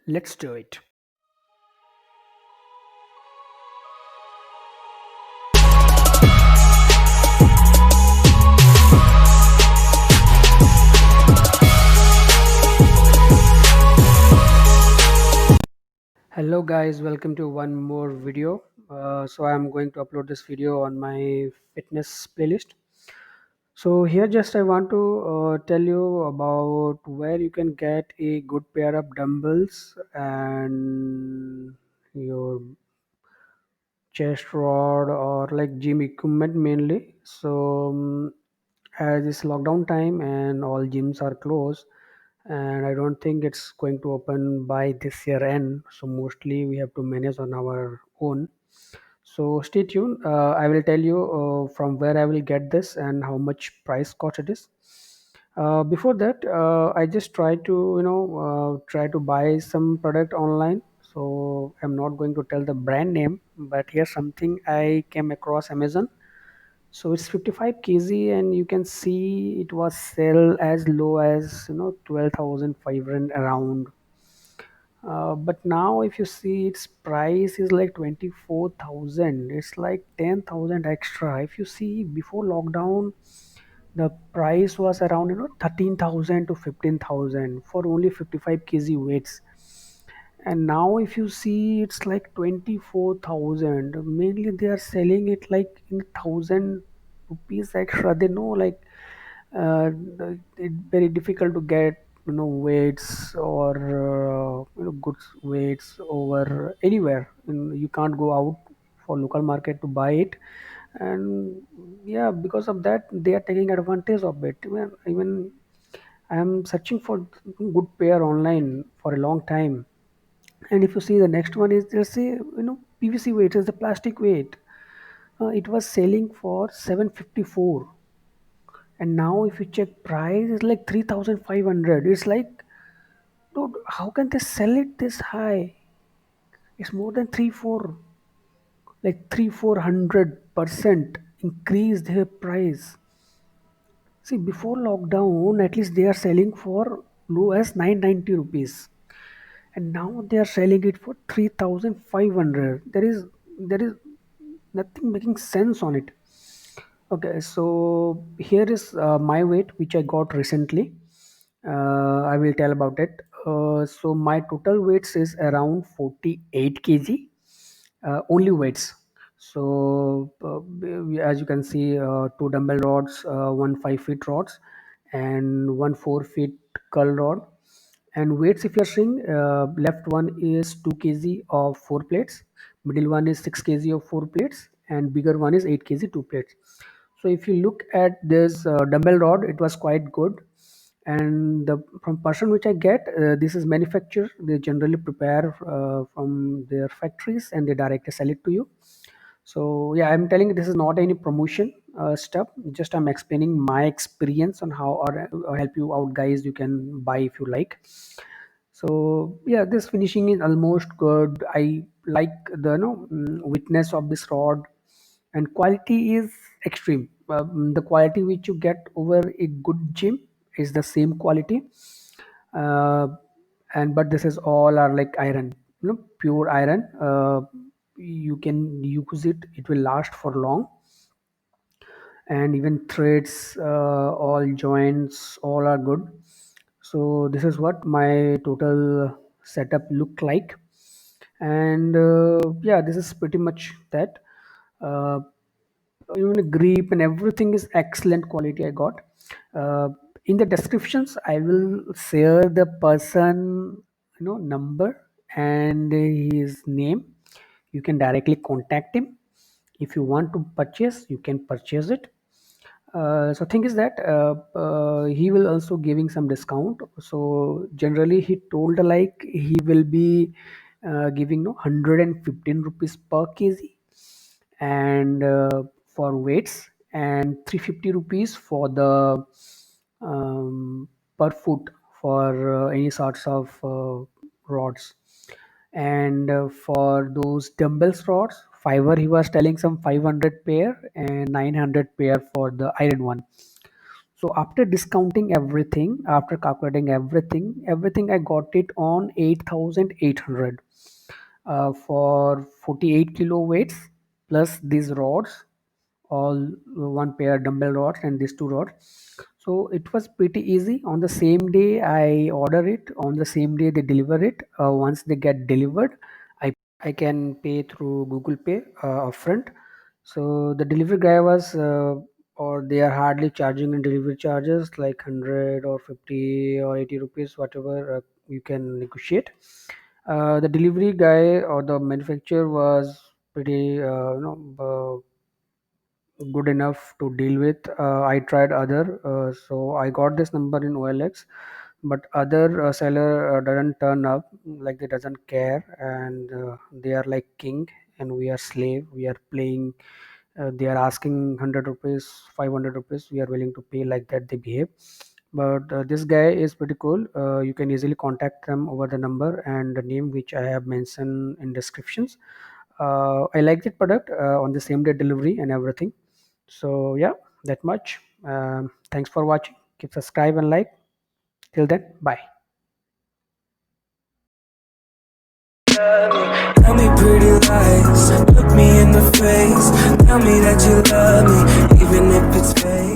Let's do it. Hello guys, welcome to one more video. So I'm going to upload this video on my fitness playlist. So here just I want to tell you about where you can get a good pair of dumbbells and your chest rod or like gym equipment mainly. As it's lockdown time and all gyms are closed, and I don't think it's going to open by this year end. So mostly we have to manage on our own. So stay tuned. I will tell you from where I will get this and how much price cost it is. Before that, I just try to try to buy some product online. So I'm not going to tell the brand name, but here's something I came across Amazon. So it's 55 kg, and you can see it was sell as low as 12,500 around. But now if you see its price is like 24,000, it's like 10,000 extra. If you see before lockdown, the price was around 13,000 to 15,000 for only 55 kg weights. And now if you see it's like 24,000. Mainly they are selling it like in 1,000 rupees extra. They know like it's very difficult to get weights or good weights over anywhere. You can't go out for local market to buy it, and yeah, because of that they are taking advantage of it. Even I am searching for good pair online for a long time. And if you see the next one is just say PVC weight is the plastic weight. It was selling for 754, and now if you check price it's like 3,500. It's like, dude, how can they sell it this high? It's more than 3 4, like 3 400% increase their price. See, before lockdown at least they are selling for low as 990 rupees, and now they are selling it for 3,500. There is nothing making sense on it. Okay, so here is my weight which I got recently. I will tell about it. So my total weights is around 48 kg, only weights. So as you can see, two dumbbell rods, one 5 feet rods, and one 4 feet curl rod. And weights, if you're seeing, left one is 2 kg of 4 plates, middle one is 6 kg of 4 plates, and bigger one is 8 kg 2 plates. So if you look at this dumbbell rod, it was quite good. And the from person which I get, this is manufactured. They generally prepare from their factories and they directly sell it to you. So yeah, I'm telling you this is not any promotion stuff. Just I'm explaining my experience on how or help you out, guys. You can buy if you like. So yeah, this finishing is almost good. I like the witness of this rod, and quality is extreme. The quality which you get over a good gym is the same quality, uh, and but this is all are like iron, pure iron. You can use it; it will last for long, and even threads, all joints, all are good. So this is what my total setup look like, and yeah, this is pretty much that. Uh, Even the grip and everything is excellent quality I got. uh, in the descriptions I will share the person number and his name. You can directly contact him. If you want to purchase, you can purchase it. So thing is that he will also giving some discount. So generally he told like he will be giving 115 rupees per kg, and for weights, and 350 rupees for the per foot for any sorts of rods. And for those dumbbells rods, fiber, he was telling some 500 pair and 900 pair for the iron one. So after discounting everything, after calculating everything, I got it on 8,800 for 48 kilo weights plus these rods, all one pair dumbbell rods and these two rods. So it was pretty easy. On the same day I order it, on the same day they deliver it. Once they get delivered, I can pay through Google Pay upfront. So the delivery guy was, or they are hardly charging in delivery charges like 100 or 50 or 80 rupees, whatever you can negotiate. The delivery guy or the manufacturer was pretty, good enough to deal with. I tried other, so I got this number in OLX, but other seller doesn't turn up, like they doesn't care, and they are like king, and we are slave. We are playing. They are asking 100 rupees, 500 rupees. We are willing to pay, like that they behave. But this guy is pretty cool. You can easily contact them over the number and the name which I have mentioned in descriptions. I like that product on the same day delivery and everything. So yeah, that much. Thanks for watching. Keep subscribe and like. Till then, bye. Tell me pretty lies, look me in the face. Tell me that you love me, even if it's